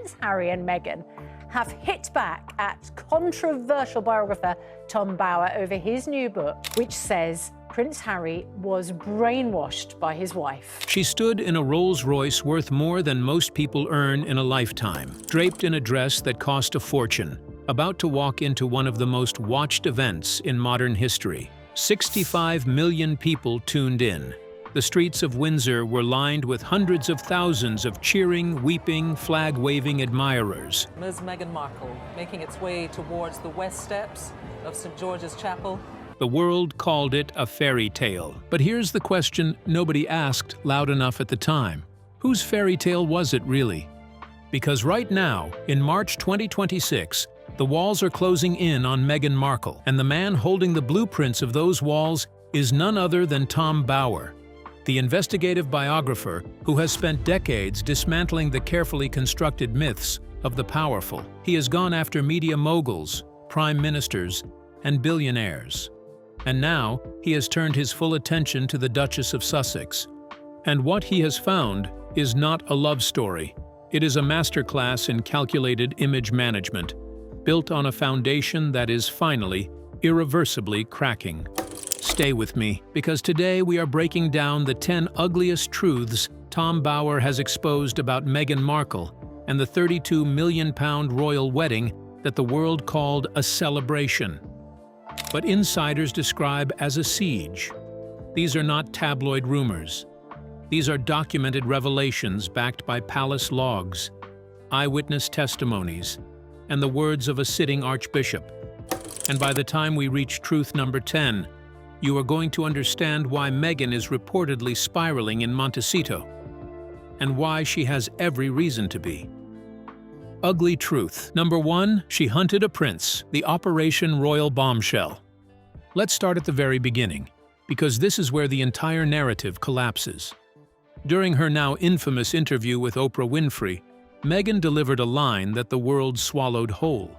Prince Harry and Meghan have hit back at controversial biographer Tom Bower over his new book, which says Prince Harry was brainwashed by his wife. She stood in a Rolls-Royce worth more than most people earn in a lifetime, draped in a dress that cost a fortune, about to walk into one of the most watched events in modern history. 65 million people tuned in. The streets of Windsor were lined with hundreds of thousands of cheering, weeping, flag-waving admirers. Ms. Meghan Markle making its way towards the west steps of St. George's Chapel. The world called it a fairy tale. But here's the question nobody asked loud enough at the time. Whose fairy tale was it really? Because right now, in March 2026, the walls are closing in on Meghan Markle, and the man holding the blueprints of those walls is none other than Tom Bower, the investigative biographer who has spent decades dismantling the carefully constructed myths of the powerful. He has gone after media moguls, prime ministers, and billionaires. And now he has turned his full attention to the Duchess of Sussex. And what he has found is not a love story. It is a masterclass in calculated image management, built on a foundation that is finally, irreversibly cracking. Stay with me, because today we are breaking down the 10 ugliest truths Tom Bower has exposed about Meghan Markle and the £32 million royal wedding that the world called a celebration, but insiders describe as a siege. These are not tabloid rumors. These are documented revelations backed by palace logs, eyewitness testimonies, and the words of a sitting archbishop. And by the time we reach truth number 10, you are going to understand why Meghan is reportedly spiraling in Montecito, and why she has every reason to be. Ugly truth. Number 1, she hunted a prince, the Operation Royal Bombshell. Let's start at the very beginning, because this is where the entire narrative collapses. During her now infamous interview with Oprah Winfrey, Meghan delivered a line that the world swallowed whole.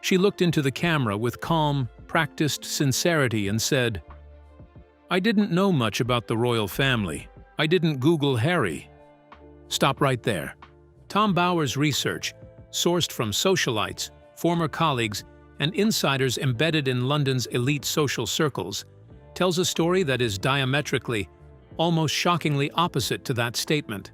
She looked into the camera with calm, practiced sincerity and said, "I didn't know much about the royal family. I didn't Google Harry." Stop right there. Tom Bower's research, sourced from socialites, former colleagues, and insiders embedded in London's elite social circles, tells a story that is diametrically, almost shockingly opposite to that statement.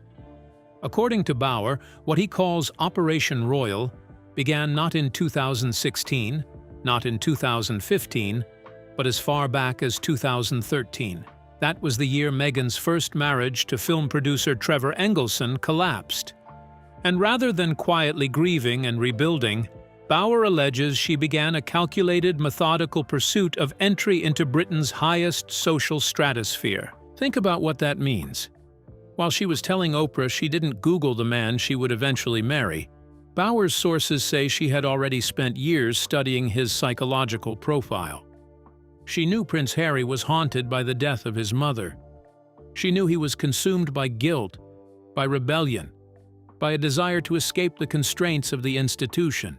According to Bower, what he calls Operation Royal began not in 2016, not in 2015, but as far back as 2013. That was the year Meghan's first marriage to film producer Trevor Engelson collapsed. And rather than quietly grieving and rebuilding, Bower alleges she began a calculated, methodical pursuit of entry into Britain's highest social stratosphere. Think about what that means. While she was telling Oprah she didn't Google the man she would eventually marry, Bower's sources say she had already spent years studying his psychological profile. She knew Prince Harry was haunted by the death of his mother. She knew he was consumed by guilt, by rebellion, by a desire to escape the constraints of the institution.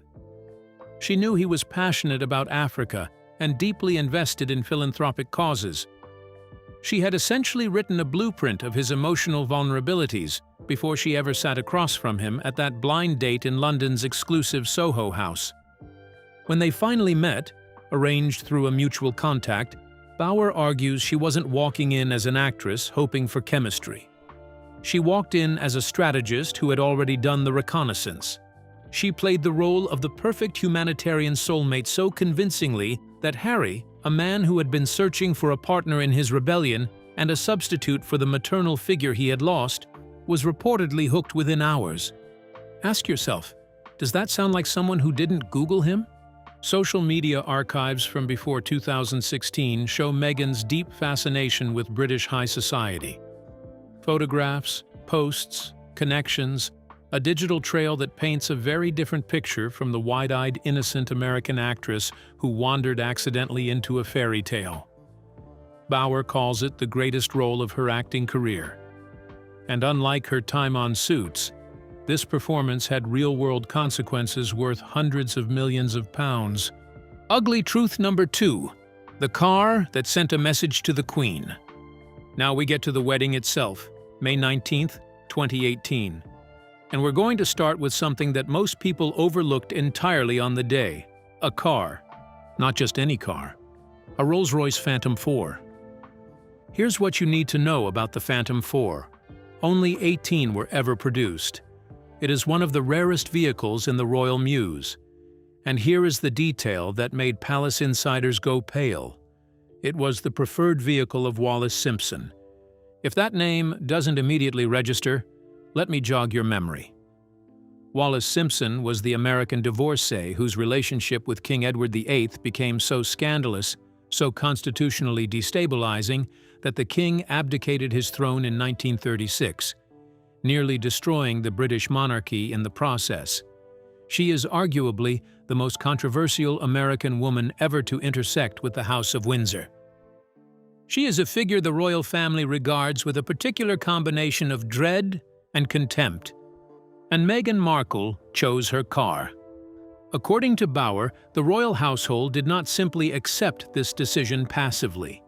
She knew he was passionate about Africa and deeply invested in philanthropic causes. She had essentially written a blueprint of his emotional vulnerabilities before she ever sat across from him at that blind date in London's exclusive Soho house. When they finally met, arranged through a mutual contact, Bower argues she wasn't walking in as an actress hoping for chemistry. She walked in as a strategist who had already done the reconnaissance. She played the role of the perfect humanitarian soulmate so convincingly that Harry, a man who had been searching for a partner in his rebellion and a substitute for the maternal figure he had lost, was reportedly hooked within hours. Ask yourself, does that sound like someone who didn't Google him? Social media archives from before 2016 show Meghan's deep fascination with British high society. Photographs, posts, connections, a digital trail that paints a very different picture from the wide-eyed, innocent American actress who wandered accidentally into a fairy tale. Bower calls it the greatest role of her acting career. And unlike her time on Suits, this performance had real-world consequences worth hundreds of millions of pounds. Ugly truth number 2. The car that sent a message to the Queen. Now we get to the wedding itself, May 19, 2018. And we're going to start with something that most people overlooked entirely on the day: a car. Not just any car. A Rolls-Royce Phantom 4. Here's what you need to know about the Phantom 4. Only 18 were ever produced. It is one of the rarest vehicles in the Royal Mews. And here is the detail that made palace insiders go pale. It was the preferred vehicle of Wallis Simpson. If that name doesn't immediately register, let me jog your memory. Wallis Simpson was the American divorcee whose relationship with King Edward VIII became so scandalous, so constitutionally destabilizing, that the king abdicated his throne in 1936, nearly destroying the British monarchy in the process. She is arguably the most controversial American woman ever to intersect with the House of Windsor. She is a figure the royal family regards with a particular combination of dread and contempt. And Meghan Markle chose her car. According to Bauer, the royal household did not simply accept this decision passively.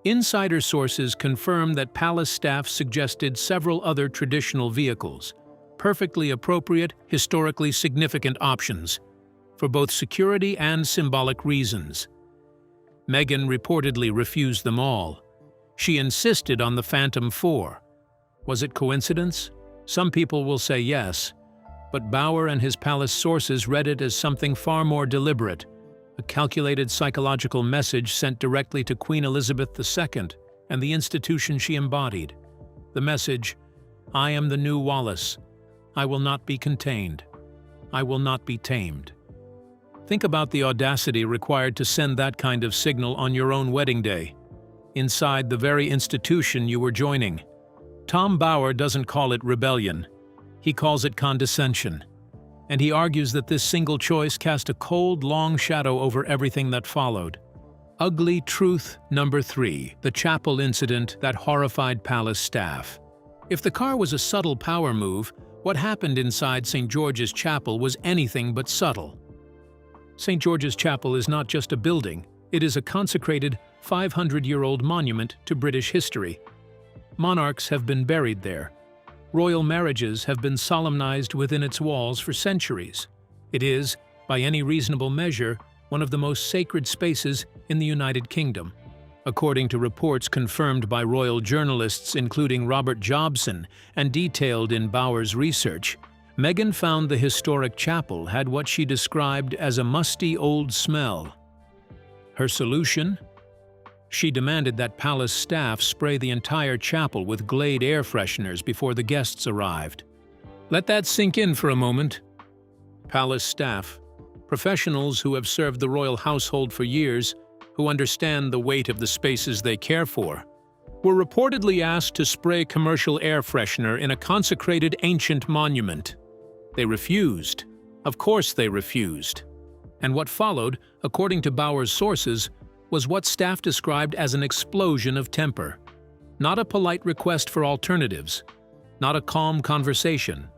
Insider sources confirm that palace staff suggested several other traditional vehicles, perfectly appropriate, historically significant options, for both security and symbolic reasons. Meghan reportedly refused them all. She insisted on the Phantom 4. Was it coincidence? Some people will say yes, but Bauer and his palace sources read it as something far more deliberate, a calculated psychological message sent directly to Queen Elizabeth II and the institution she embodied. The message, "I am the new Wallis. I will not be contained. I will not be tamed." Think about the audacity required to send that kind of signal on your own wedding day, inside the very institution you were joining. Tom Bauer doesn't call it rebellion. He calls it condescension. And he argues that this single choice cast a cold, long shadow over everything that followed. Ugly truth number 3, the chapel incident that horrified palace staff. If the car was a subtle power move, what happened inside St. George's Chapel was anything but subtle. St. George's Chapel is not just a building, it is a consecrated 500-year-old monument to British history. Monarchs have been buried there. Royal marriages have been solemnized within its walls for centuries. It is, by any reasonable measure, one of the most sacred spaces in the United Kingdom. According to reports confirmed by royal journalists including Robert Jobson and detailed in Bauer's research, Meghan found the historic chapel had what she described as a musty old smell. Her solution? She demanded that palace staff spray the entire chapel with Glade air fresheners before the guests arrived. Let that sink in for a moment. Palace staff, professionals who have served the royal household for years, who understand the weight of the spaces they care for, were reportedly asked to spray commercial air freshener in a consecrated ancient monument. They refused. Of course they refused. And what followed, according to Bauer's sources, was what staff described as an explosion of temper. Not a polite request for alternatives, not a calm conversation.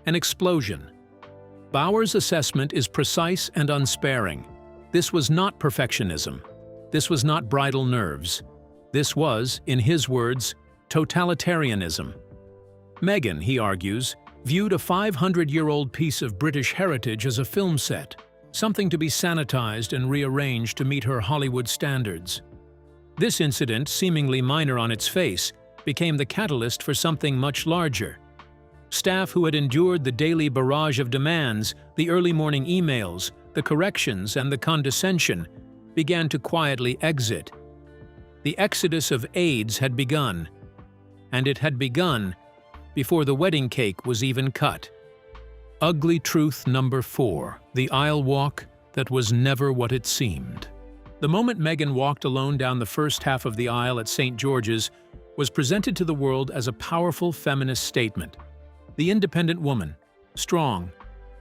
An explosion. Bauer's assessment is precise and unsparing. This was not perfectionism. This was not bridal nerves. This was, in his words, totalitarianism. Meghan, he argues, viewed a 500-year-old piece of British heritage as a film set, something to be sanitized and rearranged to meet her Hollywood standards. This incident, seemingly minor on its face, became the catalyst for something much larger. Staff who had endured the daily barrage of demands, the early morning emails, the corrections, and the condescension, began to quietly exit. The exodus of aides had begun, and it had begun before the wedding cake was even cut. Ugly truth number 4, the aisle walk that was never what it seemed. The moment Meghan walked alone down the first half of the aisle at St. George's was presented to the world as a powerful feminist statement. The independent woman, strong,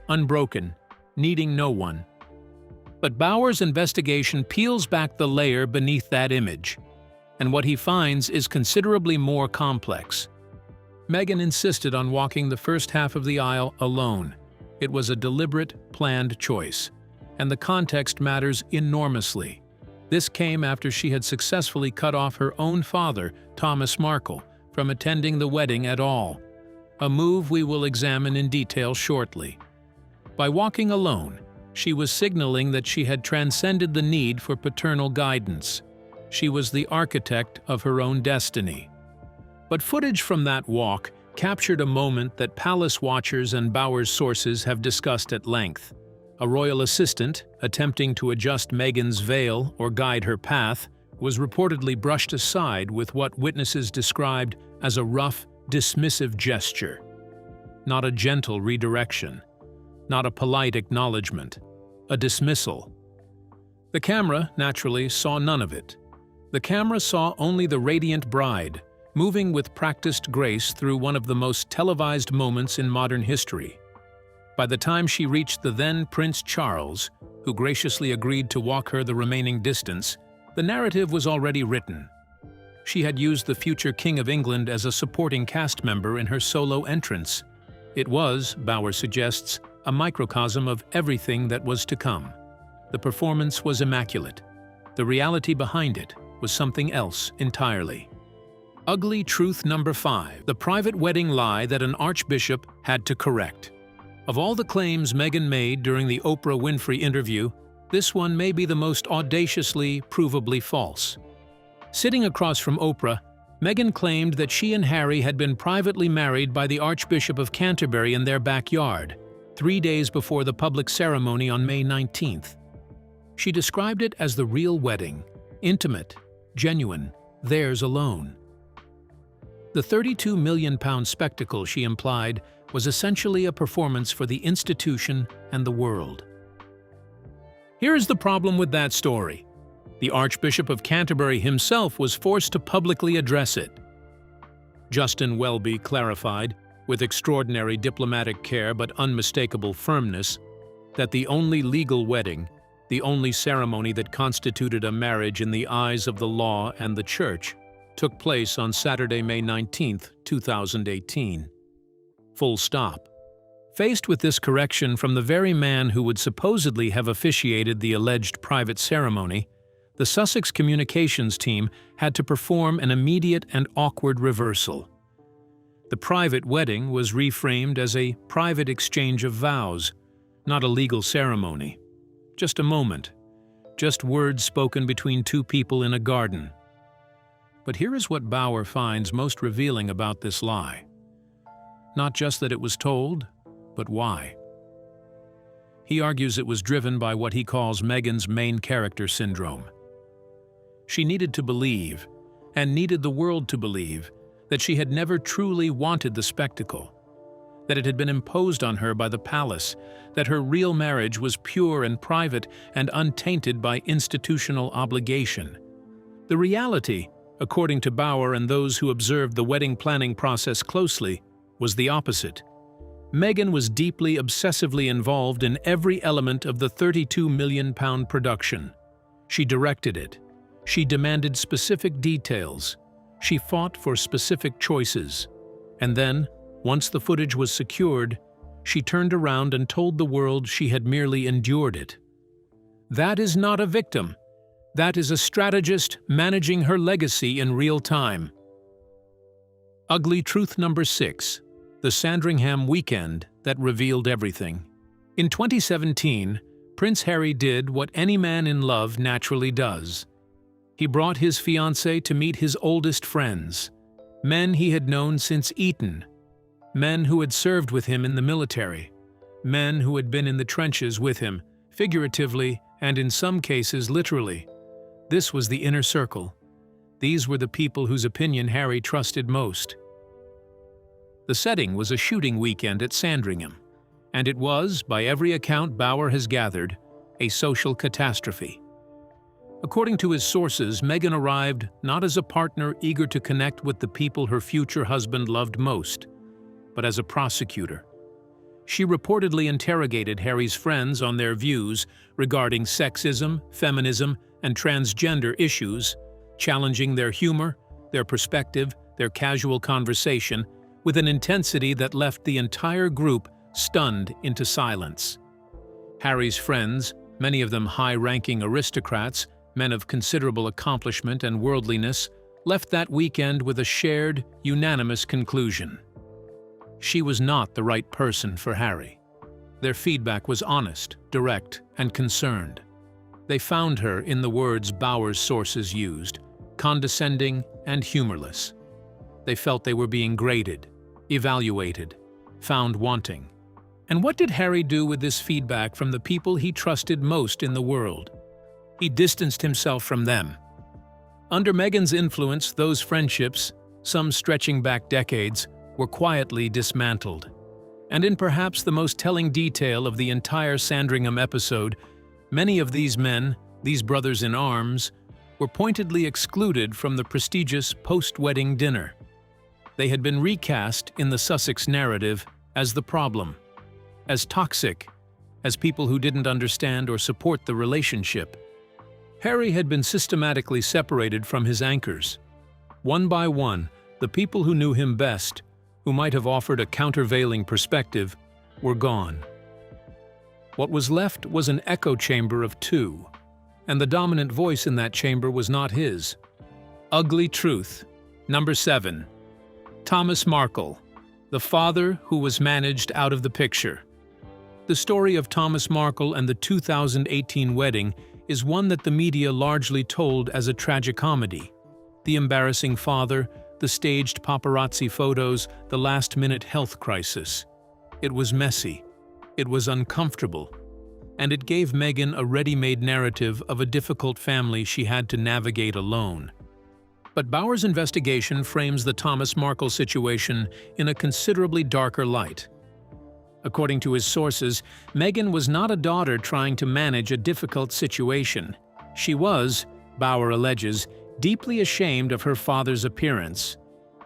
unbroken, needing no one. But Bauer's investigation peels back the layer beneath that image, and what he finds is considerably more complex. Meghan insisted on walking the first half of the aisle alone. It was a deliberate, planned choice, and the context matters enormously. This came after she had successfully cut off her own father, Thomas Markle, from attending the wedding at all. a move we will examine in detail shortly. By walking alone, she was signaling that she had transcended the need for paternal guidance. She was the architect of her own destiny. But footage from that walk captured a moment that palace watchers and Bower's sources have discussed at length. A royal assistant, attempting to adjust Meghan's veil or guide her path, was reportedly brushed aside with what witnesses described as a rough, dismissive gesture. Not a gentle redirection. Not a polite acknowledgement. A dismissal. The camera, naturally, saw none of it. The camera saw only the radiant bride, moving with practiced grace through one of the most televised moments in modern history. By the time she reached the then Prince Charles, who graciously agreed to walk her the remaining distance, the narrative was already written. She had used the future King of England as a supporting cast member in her solo entrance. It was, Bower suggests, a microcosm of everything that was to come. The performance was immaculate. The reality behind it was something else entirely. Ugly truth number 5, the private wedding lie that an archbishop had to correct. Of all the claims Meghan made during the Oprah Winfrey interview, this one may be the most audaciously, provably false. Sitting across from Oprah, Meghan claimed that she and Harry had been privately married by the Archbishop of Canterbury in their backyard, 3 days before the public ceremony on May 19th. She described it as the real wedding, intimate, genuine, theirs alone. The £32 million spectacle, she implied, was essentially a performance for the institution and the world. Here is the problem with that story. The Archbishop of Canterbury himself was forced to publicly address it. Justin Welby clarified, with extraordinary diplomatic care but unmistakable firmness, that the only legal wedding, the only ceremony that constituted a marriage in the eyes of the law and the Church, took place on Saturday, May 19, 2018. Full stop. Faced with this correction from the very man who would supposedly have officiated the alleged private ceremony, the Sussex communications team had to perform an immediate and awkward reversal. The private wedding was reframed as a private exchange of vows, not a legal ceremony. Just a moment. Just words spoken between two people in a garden. But here is what Bower finds most revealing about this lie. Not just that it was told, but why. He argues it was driven by what he calls Meghan's main character syndrome. She needed to believe, and needed the world to believe, that she had never truly wanted the spectacle, that it had been imposed on her by the palace, that her real marriage was pure and private and untainted by institutional obligation. The reality, according to Bower and those who observed the wedding planning process closely, was the opposite. Meghan was deeply, obsessively involved in every element of the £32 million production. She directed it. She demanded specific details. She fought for specific choices. And then, once the footage was secured, she turned around and told the world she had merely endured it. That is not a victim. That is a strategist managing her legacy in real time. Ugly truth number 6. The Sandringham weekend that revealed everything. In 2017, Prince Harry did what any man in love naturally does. He brought his fiancée to meet his oldest friends, men he had known since Eton, men who had served with him in the military, men who had been in the trenches with him, figuratively and in some cases literally. This was the inner circle. These were the people whose opinion Harry trusted most. The setting was a shooting weekend at Sandringham, and it was, by every account Bower has gathered, a social catastrophe. According to his sources, Meghan arrived not as a partner eager to connect with the people her future husband loved most, but as a prosecutor. She reportedly interrogated Harry's friends on their views regarding sexism, feminism, and transgender issues, challenging their humor, their perspective, their casual conversation, with an intensity that left the entire group stunned into silence. Harry's friends, many of them high-ranking aristocrats, men of considerable accomplishment and worldliness, left that weekend with a shared, unanimous conclusion. she was not the right person for Harry. Their feedback was honest, direct, and concerned. They found her in the words Bower's sources used, condescending and humorless. They felt they were being graded, evaluated, found wanting. And what did Harry do with this feedback from the people he trusted most in the world? He distanced himself from them. Under Meghan's influence, those friendships, some stretching back decades, were quietly dismantled. And in perhaps the most telling detail of the entire Sandringham episode, many of these men, these brothers-in-arms, were pointedly excluded from the prestigious post-wedding dinner. They had been recast in the Sussex narrative as the problem, as toxic, as people who didn't understand or support the relationship. Harry had been systematically separated from his anchors. One by one, the people who knew him best, who might have offered a countervailing perspective, were gone. What was left was an echo chamber of two, and the dominant voice in that chamber was not his. Ugly truth. Number 7. Thomas Markle, the father who was managed out of the picture. The story of Thomas Markle and the 2018 wedding is one that the media largely told as a tragicomedy. The embarrassing father, the staged paparazzi photos, the last-minute health crisis. It was messy. It was uncomfortable. And it gave Meghan a ready-made narrative of a difficult family she had to navigate alone. But Bower's investigation frames the Thomas Markle situation in a considerably darker light. According to his sources, Meghan was not a daughter trying to manage a difficult situation. She was, Bower alleges, deeply ashamed of her father's appearance.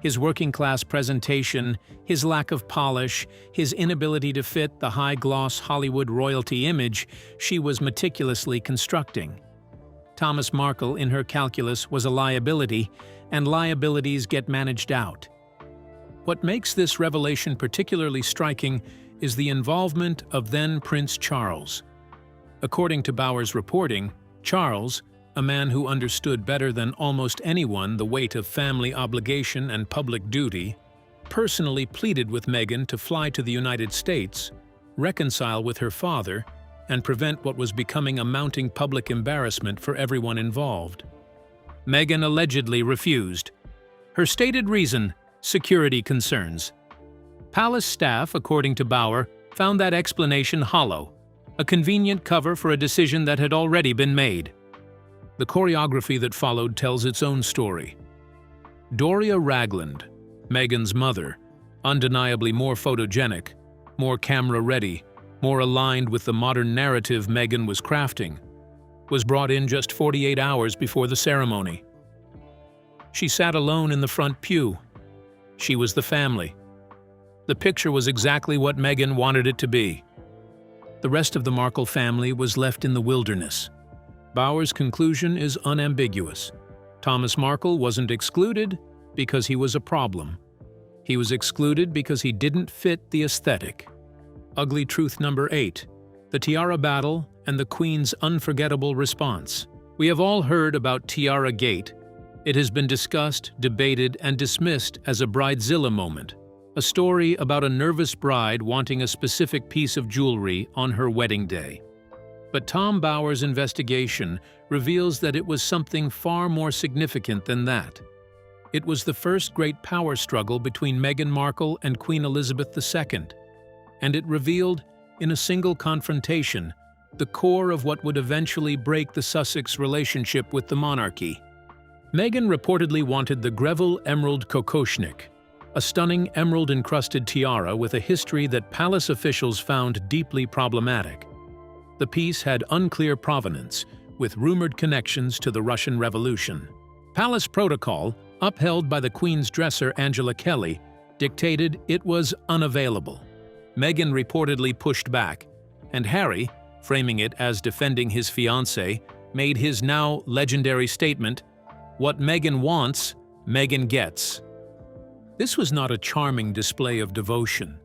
His working-class presentation, his lack of polish, his inability to fit the high-gloss Hollywood royalty image she was meticulously constructing. Thomas Markle, in her calculus, was a liability, and liabilities get managed out. What makes this revelation particularly striking is the involvement of then Prince Charles. According to Bower's reporting, Charles, a man who understood better than almost anyone the weight of family obligation and public duty, personally pleaded with Meghan to fly to the United States, reconcile with her father, and prevent what was becoming a mounting public embarrassment for everyone involved. Meghan allegedly refused. Her stated reason: security concerns. Palace staff, according to Bower, found that explanation hollow, a convenient cover for a decision that had already been made. The choreography that followed tells its own story. Doria Ragland, Meghan's mother, undeniably more photogenic, more camera-ready, more aligned with the modern narrative Meghan was crafting, was brought in just 48 hours before the ceremony. She sat alone in the front pew. She was the family. The picture was exactly what Meghan wanted it to be. The rest of the Markle family was left in the wilderness. Bower's conclusion is unambiguous. Thomas Markle wasn't excluded because he was a problem. He was excluded because he didn't fit the aesthetic. Ugly truth number 8. The tiara battle and the Queen's unforgettable response. We have all heard about Tiara Gate. It has been discussed, debated, and dismissed as a bridezilla moment, a story about a nervous bride wanting a specific piece of jewelry on her wedding day. But Tom Bower's investigation reveals that it was something far more significant than that. It was the first great power struggle between Meghan Markle and Queen Elizabeth II, and it revealed, in a single confrontation, the core of what would eventually break the Sussex relationship with the monarchy. Meghan reportedly wanted the Greville Emerald Kokoshnik, a stunning emerald-encrusted tiara with a history that palace officials found deeply problematic. The piece had unclear provenance, with rumored connections to the Russian Revolution. Palace protocol, upheld by the Queen's dresser Angela Kelly, dictated it was unavailable. Meghan reportedly pushed back, and Harry, framing it as defending his fiancée, made his now legendary statement, "What Meghan wants, Meghan gets." This was not a charming display of devotion.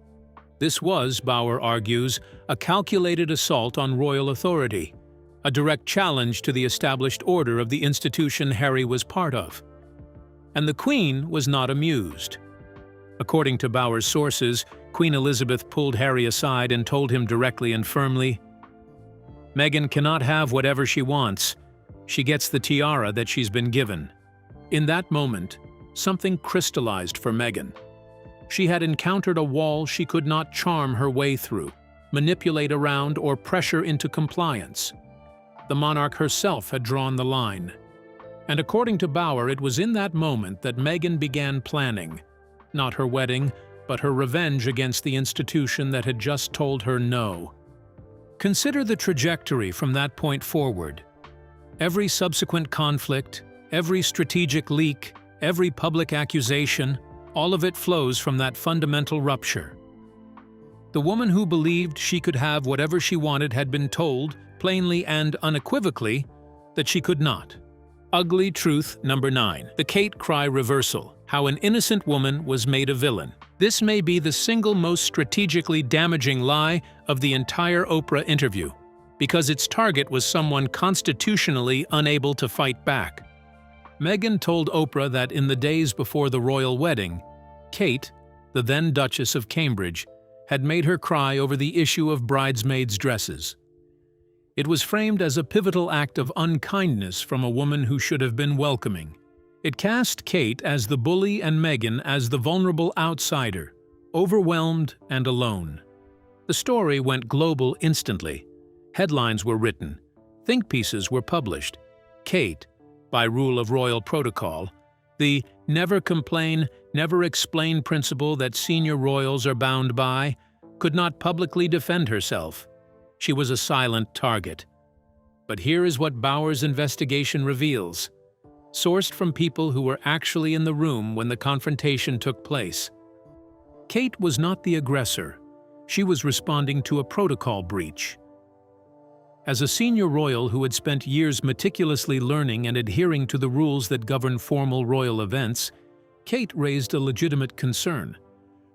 This was, Bower argues, a calculated assault on royal authority, a direct challenge to the established order of the institution Harry was part of. And the Queen was not amused. According to Bower's sources, Queen Elizabeth pulled Harry aside and told him directly and firmly, "Meghan cannot have whatever she wants. She gets the tiara that she's been given." In that moment, something crystallized for Meghan. She had encountered a wall she could not charm her way through, manipulate around, or pressure into compliance. The monarch herself had drawn the line. And according to Bauer, it was in that moment that Meghan began planning, not her wedding, but her revenge against the institution that had just told her no. Consider the trajectory from that point forward. Every subsequent conflict, every strategic leak, every public accusation, all of it flows from that fundamental rupture. The woman who believed she could have whatever she wanted had been told, plainly and unequivocally, that she could not. Ugly truth number 9. The Kate cry reversal. How an innocent woman was made a villain. This may be the single most strategically damaging lie of the entire Oprah interview, because its target was someone constitutionally unable to fight back. Meghan told Oprah that in the days before the royal wedding, Kate, the then Duchess of Cambridge, had made her cry over the issue of bridesmaids' dresses. It was framed as a pivotal act of unkindness from a woman who should have been welcoming. It cast Kate as the bully and Meghan as the vulnerable outsider, overwhelmed and alone. The story went global instantly. Headlines were written. Think pieces were published. Kate, by rule of royal protocol, the never complain, never explain principle that senior royals are bound by, could not publicly defend herself. She was a silent target. But here is what Bauer's investigation reveals, sourced from people who were actually in the room when the confrontation took place. Kate was not the aggressor. She was responding to a protocol breach. As a senior royal who had spent years meticulously learning and adhering to the rules that govern formal royal events, Kate raised a legitimate concern.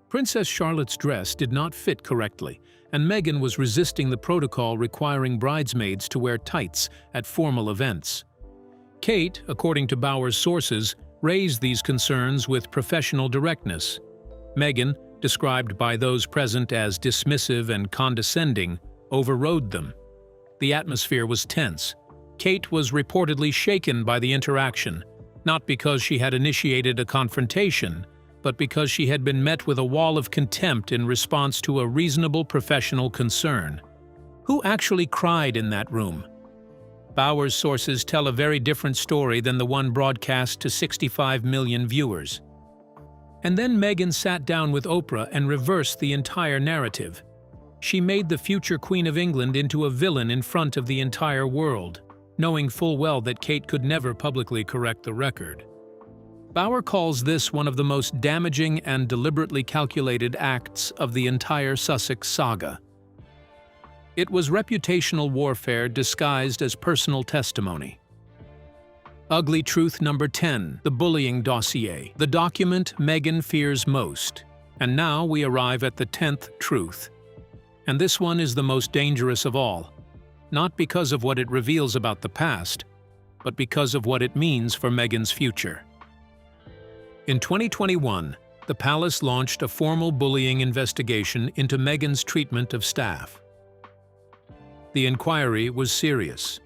Princess Charlotte's dress did not fit correctly, and Meghan was resisting the protocol requiring bridesmaids to wear tights at formal events. Kate, according to Bauer's sources, raised these concerns with professional directness. Meghan, described by those present as dismissive and condescending, overrode them. The atmosphere was tense. Kate was reportedly shaken by the interaction, not because she had initiated a confrontation, but because she had been met with a wall of contempt in response to a reasonable professional concern. Who actually cried in that room? Bauer's sources tell a very different story than the one broadcast to 65 million viewers. And then Meghan sat down with Oprah and reversed the entire narrative. She made the future Queen of England into a villain in front of the entire world, knowing full well that Kate could never publicly correct the record. Bauer calls this one of the most damaging and deliberately calculated acts of the entire Sussex saga. It was reputational warfare disguised as personal testimony. Ugly truth number 10, the bullying dossier, the document Meghan fears most. And now we arrive at the 10th truth. And this one is the most dangerous of all, not because of what it reveals about the past, but because of what it means for Meghan's future. In 2021, the palace launched a formal bullying investigation into Meghan's treatment of staff. The inquiry was serious.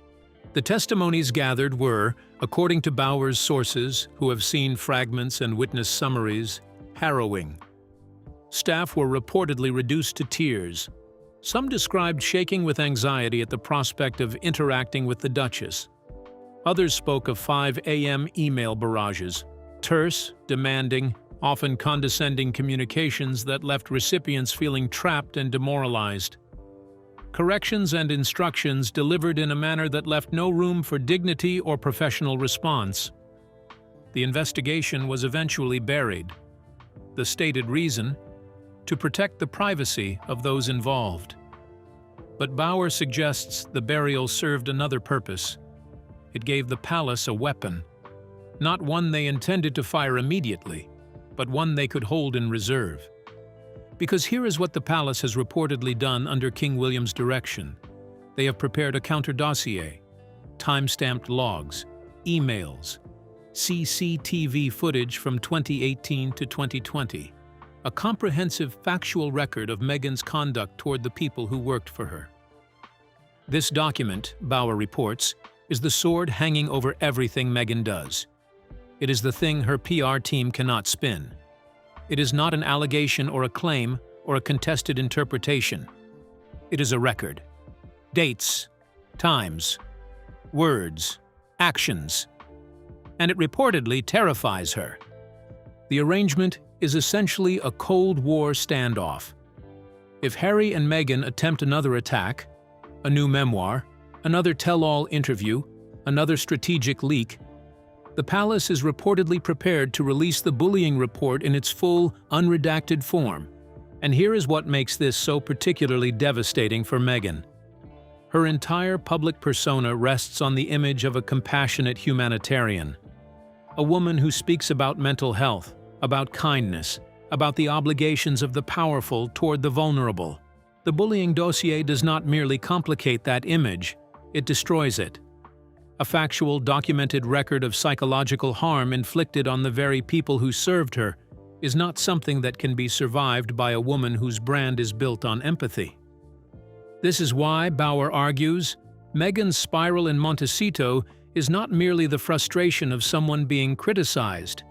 The testimonies gathered were, according to Bauer's sources, who have seen fragments and witnessed summaries, harrowing. Staff were reportedly reduced to tears. Some described shaking with anxiety at the prospect of interacting with the Duchess. Others spoke of 5 a.m. email barrages, terse, demanding, often condescending communications that left recipients feeling trapped and demoralized. Corrections and instructions delivered in a manner that left no room for dignity or professional response. The investigation was eventually buried. The stated reason? To protect the privacy of those involved. But Bauer suggests the burial served another purpose. It gave the palace a weapon, not one they intended to fire immediately, but one they could hold in reserve. Because here is what the palace has reportedly done under King William's direction. They have prepared a counter-dossier, time-stamped logs, emails, CCTV footage from 2018 to 2020. a comprehensive factual record of Meghan's conduct toward the people who worked for her. This document, Bauer reports, is the sword hanging over everything Meghan does. It is the thing her PR team cannot spin. It is not an allegation or a claim or a contested interpretation. It is a record. Dates, times, words, actions. And it reportedly terrifies her. The arrangement is essentially a Cold War standoff. If Harry and Meghan attempt another attack, a new memoir, another tell-all interview, another strategic leak, the palace is reportedly prepared to release the bullying report in its full, unredacted form. And here is what makes this so particularly devastating for Meghan. Her entire public persona rests on the image of a compassionate humanitarian, a woman who speaks about mental health, about kindness, about the obligations of the powerful toward the vulnerable. The bullying dossier does not merely complicate that image, it destroys it. A factual, documented record of psychological harm inflicted on the very people who served her is not something that can be survived by a woman whose brand is built on empathy. This is why, Bauer argues, Meghan's spiral in Montecito is not merely the frustration of someone being criticized.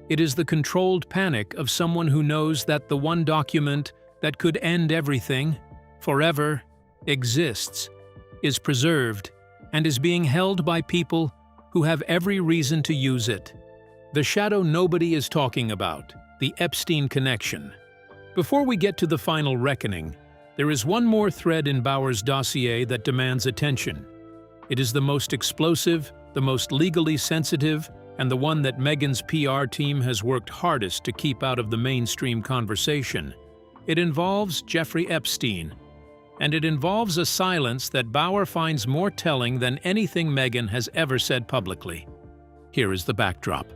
It is the controlled panic of someone who knows that the one document that could end everything, forever, exists, is preserved, and is being held by people who have every reason to use it. The shadow nobody is talking about, the Epstein connection. Before we get to the final reckoning, there is one more thread in Bauer's dossier that demands attention. It is the most explosive, the most legally sensitive, and the one that Meghan's PR team has worked hardest to keep out of the mainstream conversation. It involves Jeffrey Epstein, and it involves a silence that Bauer finds more telling than anything Meghan has ever said publicly. Here is the backdrop.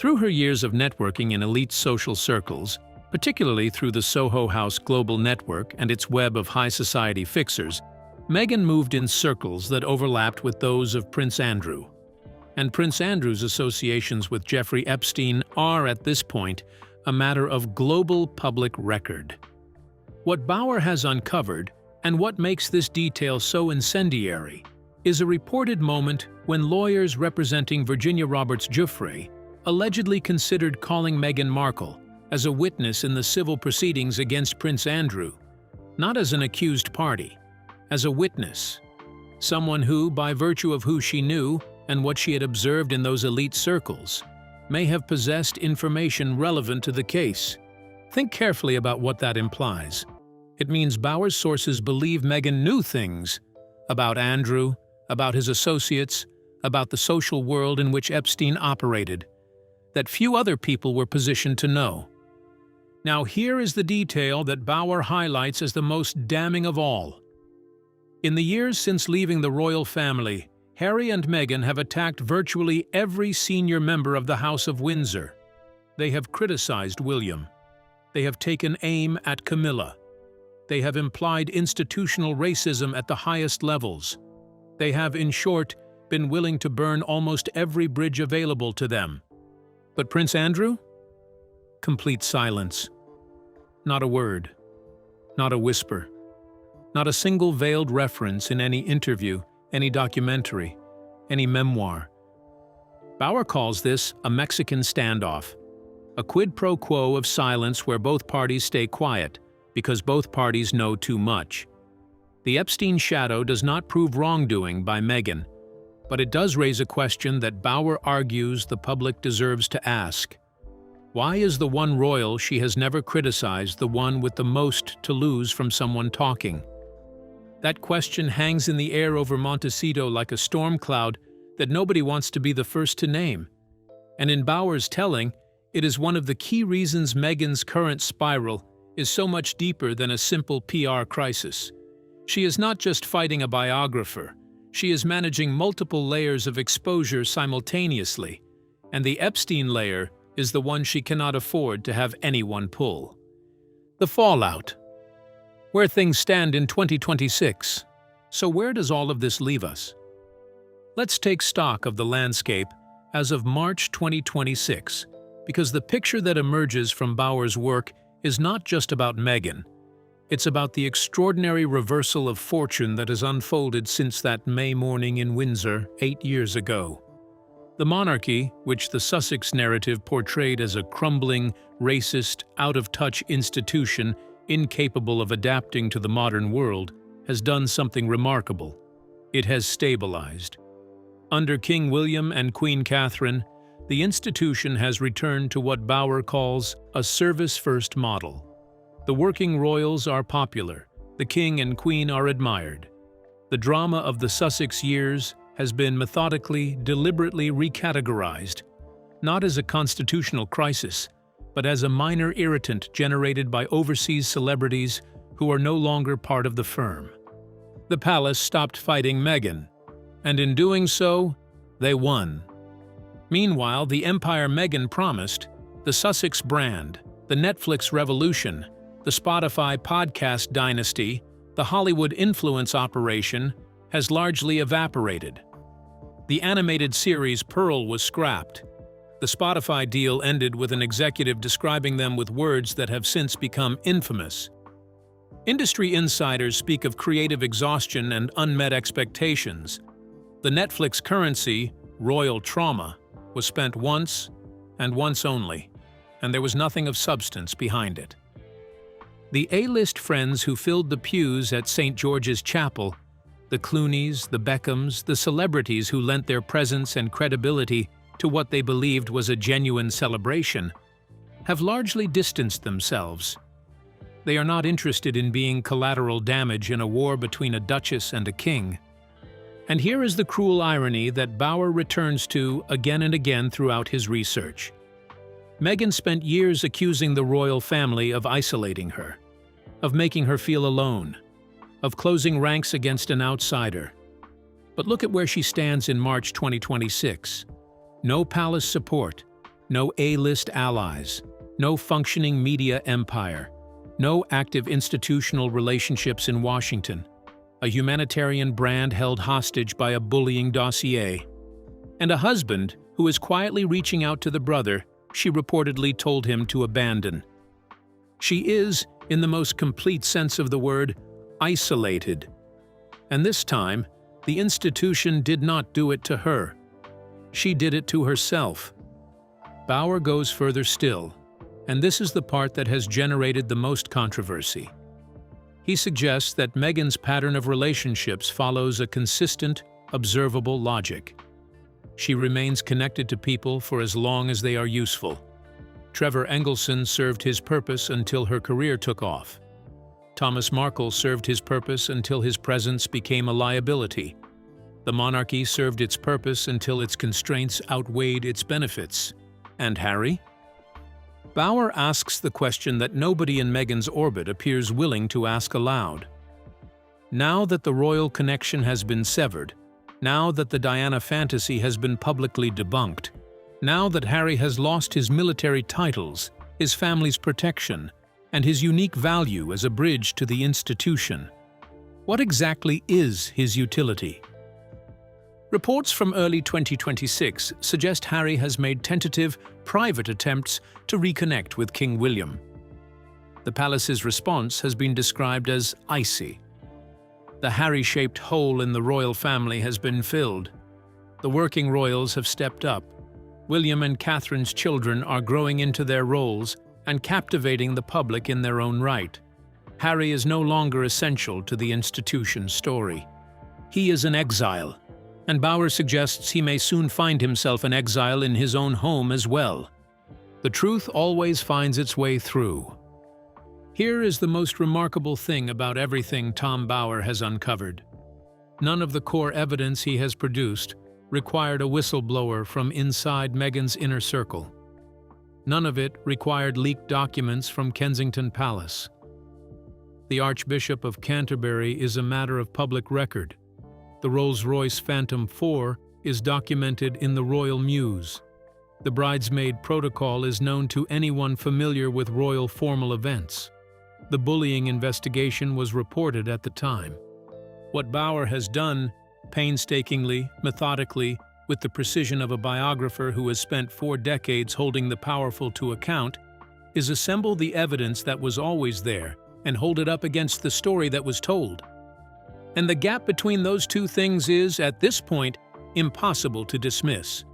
Through her years of networking in elite social circles, particularly through the Soho House Global Network and its web of high society fixers, Meghan moved in circles that overlapped with those of Prince Andrew. And Prince Andrew's associations with Jeffrey Epstein are, at this point, a matter of global public record. What Bauer has uncovered, and what makes this detail so incendiary, is a reported moment when lawyers representing Virginia Roberts Giuffre allegedly considered calling Meghan Markle as a witness in the civil proceedings against Prince Andrew, not as an accused party, as a witness, someone who, by virtue of who she knew and what she had observed in those elite circles, may have possessed information relevant to the case. Think carefully about what that implies. It means Bauer's sources believe Meghan knew things about Andrew, about his associates, about the social world in which Epstein operated, that few other people were positioned to know. Now here is the detail that Bauer highlights as the most damning of all. In the years since leaving the royal family, Harry and Meghan have attacked virtually every senior member of the House of Windsor. They have criticized William. They have taken aim at Camilla. They have implied institutional racism at the highest levels. They have, in short, been willing to burn almost every bridge available to them. But Prince Andrew? Complete silence. Not a word. Not a whisper. Not a single veiled reference in any interview, any documentary, any memoir. Bauer calls this a Mexican standoff, a quid pro quo of silence where both parties stay quiet, because both parties know too much. The Epstein shadow does not prove wrongdoing by Meghan, but it does raise a question that Bauer argues the public deserves to ask. Why is the one royal she has never criticized the one with the most to lose from someone talking? That question hangs in the air over Montecito like a storm cloud that nobody wants to be the first to name. And in Bauer's telling, it is one of the key reasons Meghan's current spiral is so much deeper than a simple PR crisis. She is not just fighting a biographer, she is managing multiple layers of exposure simultaneously, and the Epstein layer is the one she cannot afford to have anyone pull. The fallout. Where things stand in 2026. So where does all of this leave us? Let's take stock of the landscape as of March 2026, because the picture that emerges from Bauer's work is not just about Meghan. It's about the extraordinary reversal of fortune that has unfolded since that May morning in Windsor 8 years ago. The monarchy, which the Sussex narrative portrayed as a crumbling, racist, out-of-touch institution incapable of adapting to the modern world, has done something remarkable. It has stabilized. Under King William and Queen Catherine, the institution has returned to what Bauer calls a service-first model. The working royals are popular, the king and queen are admired. The drama of the Sussex years has been methodically, deliberately recategorized, not as a constitutional crisis, but as a minor irritant generated by overseas celebrities who are no longer part of the firm. The palace stopped fighting Meghan, and in doing so, they won. Meanwhile, the empire Meghan promised, the Sussex brand, the Netflix revolution, the Spotify podcast dynasty, the Hollywood influence operation, has largely evaporated. The animated series Pearl was scrapped. The Spotify deal ended with an executive describing them with words that have since become infamous. Industry insiders speak of creative exhaustion and unmet expectations. The Netflix currency, royal trauma, was spent once and once only, and there was nothing of substance behind it. The A-list friends who filled the pews at St. George's Chapel, the Clooneys, the Beckhams, the celebrities who lent their presence and credibility to what they believed was a genuine celebration, have largely distanced themselves. They are not interested in being collateral damage in a war between a duchess and a king. And here is the cruel irony that Bauer returns to again and again throughout his research. Meghan spent years accusing the royal family of isolating her, of making her feel alone, of closing ranks against an outsider. But look at where she stands in March 2026. No palace support, no A-list allies, no functioning media empire, no active institutional relationships in Washington, a humanitarian brand held hostage by a bullying dossier, and a husband who is quietly reaching out to the brother she reportedly told him to abandon. She is, in the most complete sense of the word, isolated. And this time, the institution did not do it to her. She did it to herself. Bauer goes further still, and this is the part that has generated the most controversy. He suggests that Meghan's pattern of relationships follows a consistent, observable logic. She remains connected to people for as long as they are useful. Trevor Engelson served his purpose until her career took off. Thomas Markle served his purpose until his presence became a liability. The monarchy served its purpose until its constraints outweighed its benefits. And Harry? Bauer asks the question that nobody in Meghan's orbit appears willing to ask aloud. Now that the royal connection has been severed, now that the Diana fantasy has been publicly debunked, now that Harry has lost his military titles, his family's protection, and his unique value as a bridge to the institution, what exactly is his utility? Reports from early 2026 suggest Harry has made tentative, private attempts to reconnect with King William. The palace's response has been described as icy. The Harry-shaped hole in the royal family has been filled. The working royals have stepped up. William and Catherine's children are growing into their roles and captivating the public in their own right. Harry is no longer essential to the institution's story. He is an exile, and Bauer suggests he may soon find himself an exile in his own home as well. The truth always finds its way through. Here is the most remarkable thing about everything Tom Bauer has uncovered. None of the core evidence he has produced required a whistleblower from inside Meghan's inner circle. None of it required leaked documents from Kensington Palace. The Archbishop of Canterbury is a matter of public record. The Rolls-Royce Phantom 4 is documented in the Royal Muse. The bridesmaid protocol is known to anyone familiar with royal formal events. The bullying investigation was reported at the time. What Bauer has done, painstakingly, methodically, with the precision of a biographer who has spent 4 decades holding the powerful to account, is assemble the evidence that was always there and hold it up against the story that was told. And the gap between those two things is, at this point, impossible to dismiss.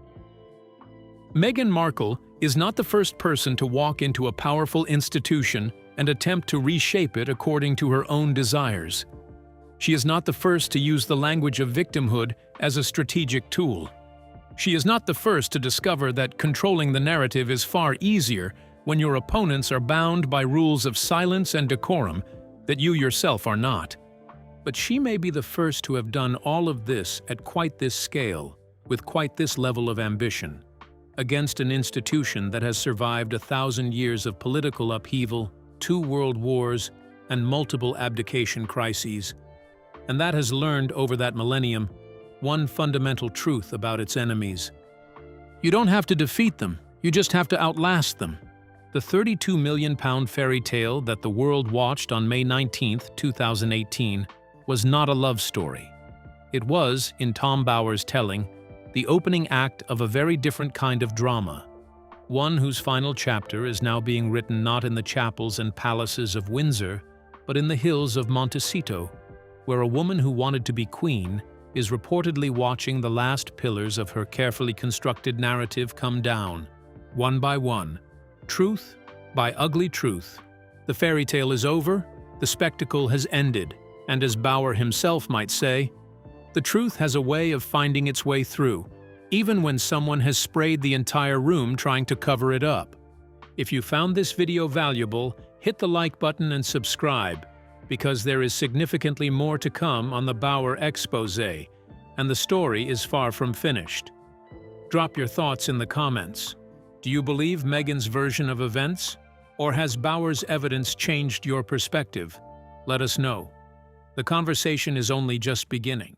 Meghan Markle is not the first person to walk into a powerful institution and attempt to reshape it according to her own desires. She is not the first to use the language of victimhood as a strategic tool. She is not the first to discover that controlling the narrative is far easier when your opponents are bound by rules of silence and decorum that you yourself are not. But she may be the first to have done all of this at quite this scale, with quite this level of ambition, against an institution that has survived 1,000 years of political upheaval, 2 world wars, and multiple abdication crises, and that has learned over that millennium one fundamental truth about its enemies. You don't have to defeat them, you just have to outlast them. The £32 million fairy tale that the world watched on May 19, 2018, was not a love story. It was, in Tom Bower's telling, the opening act of a very different kind of drama, one whose final chapter is now being written not in the chapels and palaces of Windsor, but in the hills of Montecito, where a woman who wanted to be queen is reportedly watching the last pillars of her carefully constructed narrative come down, one by one, truth by ugly truth. The fairy tale is over, the spectacle has ended, and as Bower himself might say, the truth has a way of finding its way through, even when someone has sprayed the entire room trying to cover it up. If you found this video valuable, hit the like button and subscribe, because there is significantly more to come on the Bower expose, and the story is far from finished. Drop your thoughts in the comments. Do you believe Meghan's version of events? Or has Bower's evidence changed your perspective? Let us know. The conversation is only just beginning.